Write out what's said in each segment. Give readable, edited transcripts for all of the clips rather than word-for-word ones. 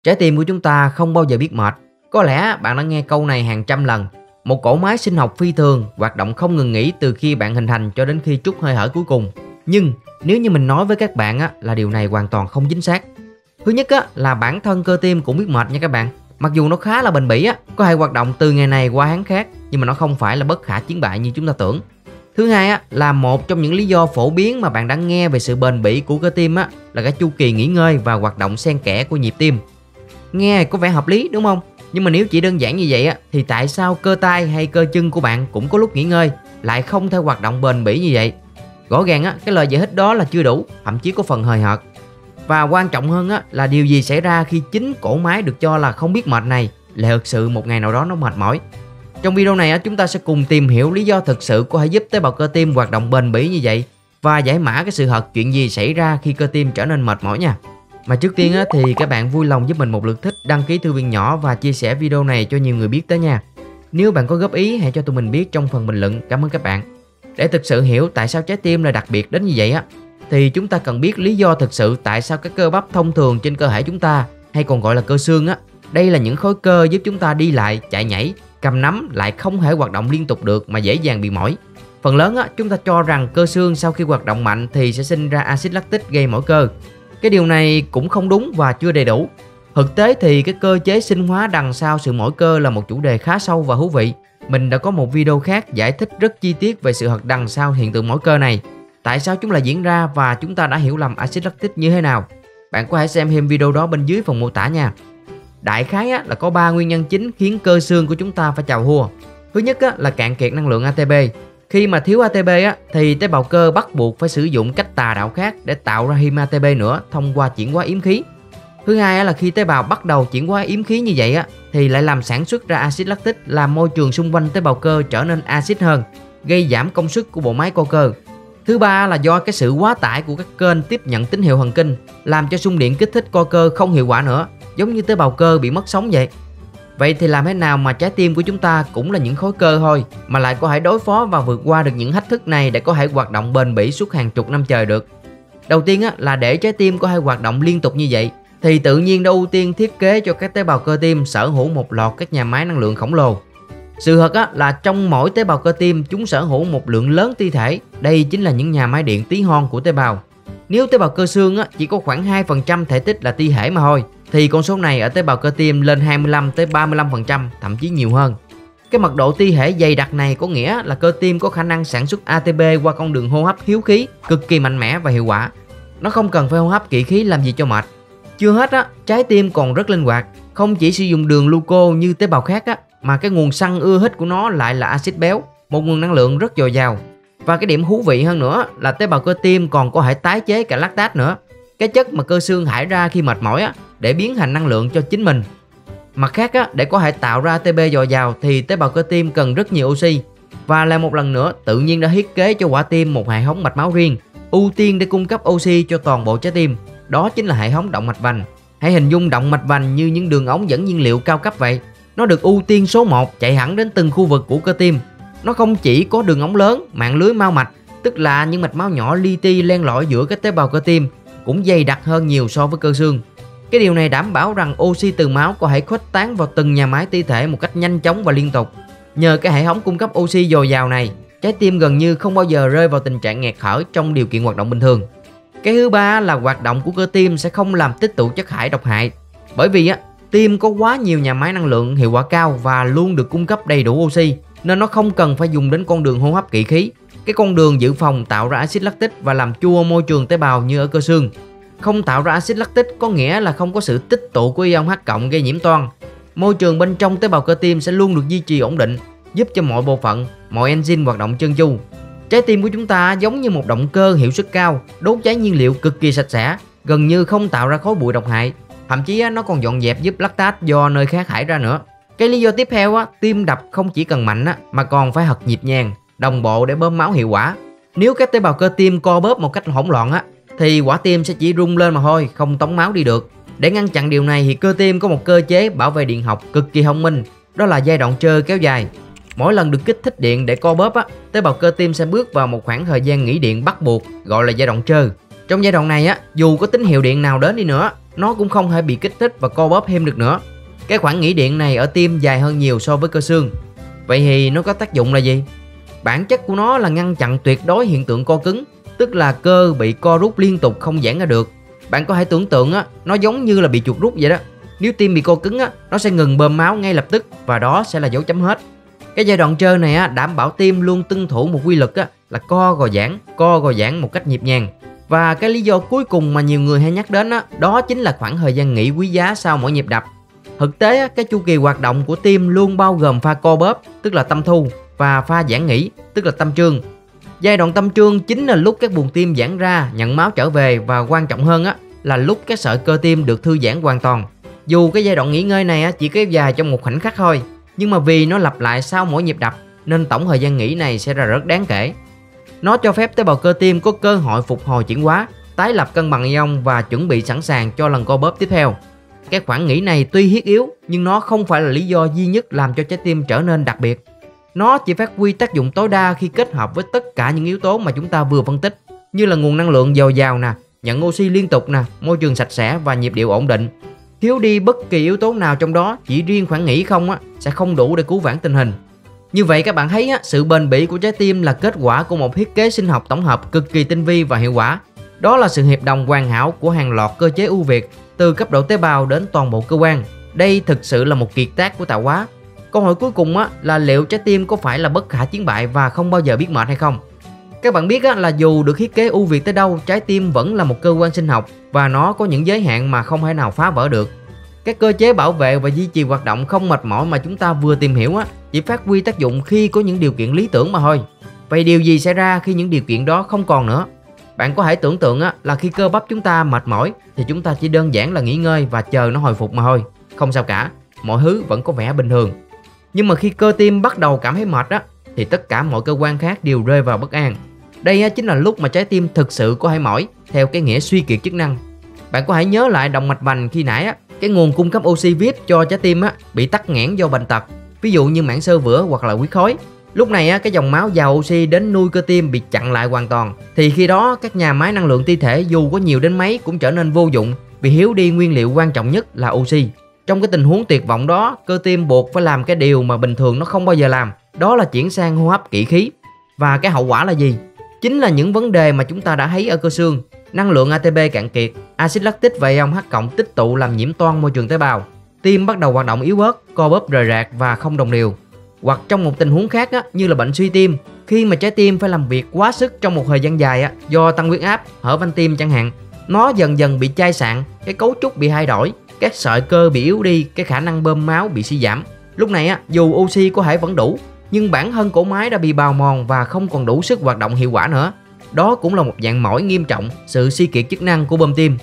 Trái tim của chúng ta không bao giờ biết mệt. Có lẽ bạn đã nghe câu này hàng trăm lần. Một cỗ máy sinh học phi thường, hoạt động không ngừng nghỉ từ khi bạn hình thành cho đến khi trút hơi thở cuối cùng. Nhưng nếu như mình nói với các bạn là điều này hoàn toàn không chính xác. Thứ nhất là bản thân cơ tim cũng biết mệt nha các bạn. Mặc dù nó khá là bền bỉ có thể hoạt động từ ngày này qua tháng khác, nhưng mà nó không phải là bất khả chiến bại như chúng ta tưởng. Thứ hai là một trong những lý do phổ biến mà bạn đã nghe về sự bền bỉ của cơ tim là cái chu kỳ nghỉ ngơi và hoạt động xen kẽ của nhịp tim. Nghe có vẻ hợp lý đúng không? Nhưng mà nếu chỉ đơn giản như vậy thì tại sao cơ tay hay cơ chân của bạn cũng có lúc nghỉ ngơi, lại không thể hoạt động bền bỉ như vậy? Rõ ràng cái lời giải thích đó là chưa đủ, thậm chí có phần hời hợt. Và quan trọng hơn là điều gì xảy ra khi chính cỗ máy được cho là không biết mệt này lại thực sự một ngày nào đó nó mệt mỏi. Trong video này chúng ta sẽ cùng tìm hiểu lý do thực sự có thể giúp tế bào cơ tim hoạt động bền bỉ như vậy và giải mã cái sự thật chuyện gì xảy ra khi cơ tim trở nên mệt mỏi nha. Mà trước tiên thì các bạn vui lòng giúp mình một lượt thích, đăng ký thư viện nhỏ và chia sẻ video này cho nhiều người biết tới nha. Nếu bạn có góp ý hãy cho tụi mình biết trong phần bình luận. Cảm ơn các bạn. Để thực sự hiểu tại sao trái tim lại đặc biệt đến như vậy thì chúng ta cần biết lý do thực sự tại sao các cơ bắp thông thường trên cơ thể chúng ta, hay còn gọi là cơ xương đây là những khối cơ giúp chúng ta đi lại, chạy nhảy, cầm nắm lại không thể hoạt động liên tục được mà dễ dàng bị mỏi. Phần lớn chúng ta cho rằng cơ xương sau khi hoạt động mạnh thì sẽ sinh ra axit lactic gây mỏi cơ. Cái điều này cũng không đúng và chưa đầy đủ. Thực tế thì cái cơ chế sinh hóa đằng sau sự mỏi cơ là một chủ đề khá sâu và thú vị. Mình đã có một video khác giải thích rất chi tiết về sự thật đằng sau hiện tượng mỏi cơ này, tại sao chúng lại diễn ra và chúng ta đã hiểu lầm axit lactic như thế nào. Bạn có thể xem thêm video đó bên dưới phần mô tả nha. Đại khái là có 3 nguyên nhân chính khiến cơ xương của chúng ta phải chào thua. Thứ nhất là cạn kiệt năng lượng ATP. Khi mà thiếu ATP thì tế bào cơ bắt buộc phải sử dụng cách tà đạo khác để tạo ra thêm ATP nữa thông qua chuyển hóa yếm khí. Thứ hai là khi tế bào bắt đầu chuyển hóa yếm khí như vậy thì lại làm sản xuất ra axit lactic, làm môi trường xung quanh tế bào cơ trở nên axit hơn, gây giảm công suất của bộ máy co cơ. Thứ ba là do cái sự quá tải của các kênh tiếp nhận tín hiệu thần kinh, làm cho xung điện kích thích co cơ không hiệu quả nữa, giống như tế bào cơ bị mất sống vậy. Vậy thì làm thế nào mà trái tim của chúng ta cũng là những khối cơ thôi mà lại có thể đối phó và vượt qua được những thách thức này để có thể hoạt động bền bỉ suốt hàng chục năm trời được? Đầu tiên là để trái tim có thể hoạt động liên tục như vậy thì tự nhiên đã ưu tiên thiết kế cho các tế bào cơ tim sở hữu một loạt các nhà máy năng lượng khổng lồ. Sự thật là trong mỗi tế bào cơ tim chúng sở hữu một lượng lớn ti thể. Đây chính là những nhà máy điện tí hon của tế bào. Nếu tế bào cơ xương chỉ có khoảng 2% thể tích là ti thể mà thôi, thì con số này ở tế bào cơ tim lên 25-35%, thậm chí nhiều hơn. Cái mật độ ti thể dày đặc này có nghĩa là cơ tim có khả năng sản xuất ATP qua con đường hô hấp thiếu khí cực kỳ mạnh mẽ và hiệu quả. Nó không cần phải hô hấp kỵ khí làm gì cho mệt. Chưa hết trái tim còn rất linh hoạt, không chỉ sử dụng đường gluco như tế bào khác mà cái nguồn xăng ưa thích của nó lại là axit béo, một nguồn năng lượng rất dồi dào. Và cái điểm thú vị hơn nữa là tế bào cơ tim còn có thể tái chế cả lactate nữa, cái chất mà cơ xương thải ra khi mệt mỏi để biến thành năng lượng cho chính mình. Mặt khác để có thể tạo ra ATP dồi dào thì tế bào cơ tim cần rất nhiều oxy. Và lại một lần nữa tự nhiên đã thiết kế cho quả tim một hệ thống mạch máu riêng, ưu tiên để cung cấp oxy cho toàn bộ trái tim. Đó chính là hệ thống động mạch vành. Hãy hình dung động mạch vành như những đường ống dẫn nhiên liệu cao cấp vậy. Nó được ưu tiên số 1 chạy hẳn đến từng khu vực của cơ tim. Nó không chỉ có đường ống lớn, mạng lưới mao mạch, tức là những mạch máu nhỏ li ti len lỏi giữa các tế bào cơ tim, cũng dày đặc hơn nhiều so với cơ xương. Cái điều này đảm bảo rằng oxy từ máu có thể khuếch tán vào từng nhà máy ti thể một cách nhanh chóng và liên tục. Nhờ cái hệ thống cung cấp oxy dồi dào này, trái tim gần như không bao giờ rơi vào tình trạng nghẹt thở trong điều kiện hoạt động bình thường. Cái thứ ba là hoạt động của cơ tim sẽ không làm tích tụ chất thải độc hại. Bởi vì tim có quá nhiều nhà máy năng lượng hiệu quả cao và luôn được cung cấp đầy đủ oxy, nên nó không cần phải dùng đến con đường hô hấp kỵ khí, cái con đường dự phòng tạo ra axit lactic và làm chua môi trường tế bào như ở cơ xương. Không tạo ra axit lactic có nghĩa là không có sự tích tụ của ion H cộng gây nhiễm toan. Môi trường bên trong tế bào cơ tim sẽ luôn được duy trì ổn định, giúp cho mọi bộ phận, mọi enzyme hoạt động trơn tru. Trái tim của chúng ta giống như một động cơ hiệu suất cao, đốt cháy nhiên liệu cực kỳ sạch sẽ, gần như không tạo ra khói bụi độc hại. Thậm chí nó còn dọn dẹp giúp lactate do nơi khác thải ra nữa. Cái lý do tiếp theo tim đập không chỉ cần mạnh mà còn phải thật nhịp nhàng, đồng bộ để bơm máu hiệu quả. Nếu các tế bào cơ tim co bóp một cách hỗn loạn thì quả tim sẽ chỉ rung lên mà thôi, không tống máu đi được. Để ngăn chặn điều này thì cơ tim có một cơ chế bảo vệ điện học cực kỳ thông minh, đó là giai đoạn trơ kéo dài. Mỗi lần được kích thích điện để co bóp tế bào cơ tim sẽ bước vào một khoảng thời gian nghỉ điện bắt buộc, gọi là giai đoạn trơ. Trong giai đoạn này dù có tín hiệu điện nào đến đi nữa, nó cũng không thể bị kích thích và co bóp thêm được nữa. Cái khoảng nghỉ điện này ở tim dài hơn nhiều so với cơ xương. Vậy thì nó có tác dụng là gì? Bản chất của nó là ngăn chặn tuyệt đối hiện tượng co cứng, tức là cơ bị co rút liên tục không giãn ra được. Bạn có thể tưởng tượng nó giống như là bị chuột rút vậy đó. Nếu tim bị co cứng nó sẽ ngừng bơm máu ngay lập tức và đó sẽ là dấu chấm hết. Cái giai đoạn trơ này đảm bảo tim luôn tuân thủ một quy luật là co gò giãn một cách nhịp nhàng. Và cái lý do cuối cùng mà nhiều người hay nhắc đến đó chính là khoảng thời gian nghỉ quý giá sau mỗi nhịp đập. Thực tế cái chu kỳ hoạt động của tim luôn bao gồm pha co bóp, tức là tâm thu, và pha giãn nghỉ, tức là tâm trương. Giai đoạn tâm trương chính là lúc các buồng tim giãn ra, nhận máu trở về, và quan trọng hơn là lúc các sợi cơ tim được thư giãn hoàn toàn. Dù cái giai đoạn nghỉ ngơi này chỉ kéo dài trong một khoảnh khắc thôi, nhưng mà vì nó lặp lại sau mỗi nhịp đập nên tổng thời gian nghỉ này sẽ là rất đáng kể. Nó cho phép tế bào cơ tim có cơ hội phục hồi chuyển hóa, tái lập cân bằng ion và chuẩn bị sẵn sàng cho lần co bóp tiếp theo. Cái khoảng nghỉ này tuy thiết yếu nhưng nó không phải là lý do duy nhất làm cho trái tim trở nên đặc biệt. Nó chỉ phát huy tác dụng tối đa khi kết hợp với tất cả những yếu tố mà chúng ta vừa phân tích, như là nguồn năng lượng dồi dào nè, nhận oxy liên tục nè, môi trường sạch sẽ và nhịp điệu ổn định. Thiếu đi bất kỳ yếu tố nào trong đó, chỉ riêng khoảng nghỉ không sẽ không đủ để cứu vãn tình hình. Như vậy các bạn thấy sự bền bỉ của trái tim là kết quả của một thiết kế sinh học tổng hợp cực kỳ tinh vi và hiệu quả. Đó là sự hiệp đồng hoàn hảo của hàng loạt cơ chế ưu việt, từ cấp độ tế bào đến toàn bộ cơ quan. Đây thực sự là một kiệt tác của tạo hóa. Câu hỏi cuối cùng là liệu trái tim có phải là bất khả chiến bại và không bao giờ biết mệt hay không? Các bạn biết là dù được thiết kế ưu việt tới đâu, trái tim vẫn là một cơ quan sinh học và nó có những giới hạn mà không thể nào phá vỡ được. Các cơ chế bảo vệ và duy trì hoạt động không mệt mỏi mà chúng ta vừa tìm hiểu chỉ phát huy tác dụng khi có những điều kiện lý tưởng mà thôi. Vậy điều gì xảy ra khi những điều kiện đó không còn nữa? Bạn có thể tưởng tượng là khi cơ bắp chúng ta mệt mỏi thì chúng ta chỉ đơn giản là nghỉ ngơi và chờ nó hồi phục mà thôi. Không sao cả, mọi thứ vẫn có vẻ bình thường. Nhưng mà khi cơ tim bắt đầu cảm thấy mệt thì tất cả mọi cơ quan khác đều rơi vào bất an. Đây chính là lúc mà trái tim thực sự có thể mỏi, theo cái nghĩa suy kiệt chức năng. Bạn có thể nhớ lại động mạch vành khi nãy cái nguồn cung cấp oxy VIP cho trái tim bị tắc nghẽn do bệnh tật, ví dụ như mảng xơ vữa hoặc là huyết khối. Lúc này cái dòng máu giàu oxy đến nuôi cơ tim bị chặn lại hoàn toàn, thì khi đó các nhà máy năng lượng ti thể dù có nhiều đến mấy cũng trở nên vô dụng vì thiếu đi nguyên liệu quan trọng nhất là oxy. Trong cái tình huống tuyệt vọng đó, cơ tim buộc phải làm cái điều mà bình thường nó không bao giờ làm, đó là chuyển sang hô hấp kỵ khí. Và cái hậu quả là gì? Chính là những vấn đề mà chúng ta đã thấy ở cơ xương. Năng lượng ATP cạn kiệt, axit lactic và ion H+ tích tụ làm nhiễm toan môi trường tế bào. Tim bắt đầu hoạt động yếu ớt, co bóp rời rạc và không đồng đều. Hoặc trong một tình huống khác như là bệnh suy tim, khi mà trái tim phải làm việc quá sức trong một thời gian dài do tăng huyết áp, hở van tim chẳng hạn, nó dần dần bị chai sạn, cái cấu trúc bị thay đổi, các sợi cơ bị yếu đi, cái khả năng bơm máu bị suy giảm. Lúc này dù oxy có thể vẫn đủ, nhưng bản thân cỗ máy đã bị bào mòn và không còn đủ sức hoạt động hiệu quả nữa. Đó cũng là một dạng mỏi nghiêm trọng, sự suy kiệt chức năng của bơm tim.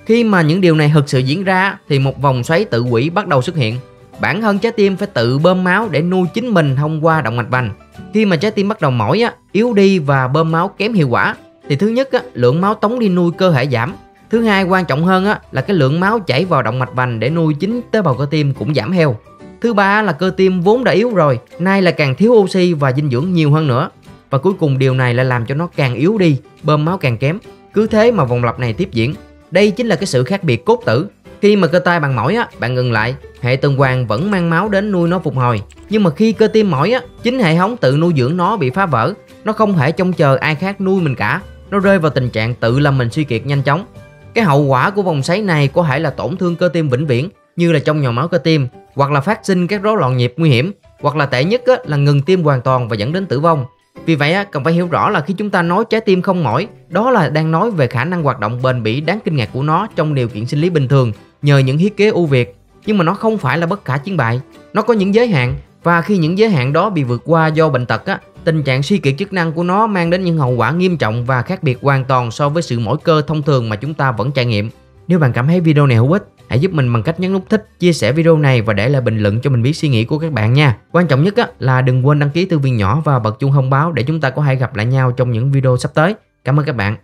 Khi mà những điều này thực sự diễn ra thì một vòng xoáy tự hủy bắt đầu xuất hiện. Bản thân trái tim phải tự bơm máu để nuôi chính mình thông qua động mạch vành. Khi mà trái tim bắt đầu mỏi yếu đi và bơm máu kém hiệu quả thì thứ nhất lượng máu tống đi nuôi cơ thể giảm. Thứ hai, quan trọng hơn là cái lượng máu chảy vào động mạch vành để nuôi chính tế bào cơ tim cũng giảm theo. Thứ ba là cơ tim vốn đã yếu rồi, nay là càng thiếu oxy và dinh dưỡng nhiều hơn nữa. Và cuối cùng điều này lại làm cho nó càng yếu đi, bơm máu càng kém. Cứ thế mà vòng lặp này tiếp diễn. Đây chính là cái sự khác biệt cốt tử. Khi mà cơ tay bạn mỏi bạn ngừng lại, hệ tuần hoàn vẫn mang máu đến nuôi nó phục hồi. Nhưng mà khi cơ tim mỏi chính hệ thống tự nuôi dưỡng nó bị phá vỡ. Nó không thể trông chờ ai khác nuôi mình cả. Nó rơi vào tình trạng tự làm mình suy kiệt nhanh chóng. Cái hậu quả của vòng xoáy này có thể là tổn thương cơ tim vĩnh viễn, như là trong nhồi máu cơ tim, hoặc là phát sinh các rối loạn nhịp nguy hiểm, hoặc là tệ nhất là ngừng tim hoàn toàn và dẫn đến tử vong. Vì vậy cần phải hiểu rõ là khi chúng ta nói trái tim không mỏi, đó là đang nói về khả năng hoạt động bền bỉ đáng kinh ngạc của nó trong điều kiện sinh lý bình thường nhờ những thiết kế ưu việt. Nhưng mà nó không phải là bất khả chiến bại, nó có những giới hạn, và khi những giới hạn đó bị vượt qua do bệnh tật tình trạng suy kiệt chức năng của nó mang đến những hậu quả nghiêm trọng và khác biệt hoàn toàn so với sự mỏi cơ thông thường mà chúng ta vẫn trải nghiệm. Nếu bạn cảm thấy video này hữu ích, hãy giúp mình bằng cách nhấn nút thích, chia sẻ video này và để lại bình luận cho mình biết suy nghĩ của các bạn nha. Quan trọng nhất là đừng quên đăng ký thư viện nhỏ và bật chuông thông báo để chúng ta có thể gặp lại nhau trong những video sắp tới. Cảm ơn các bạn.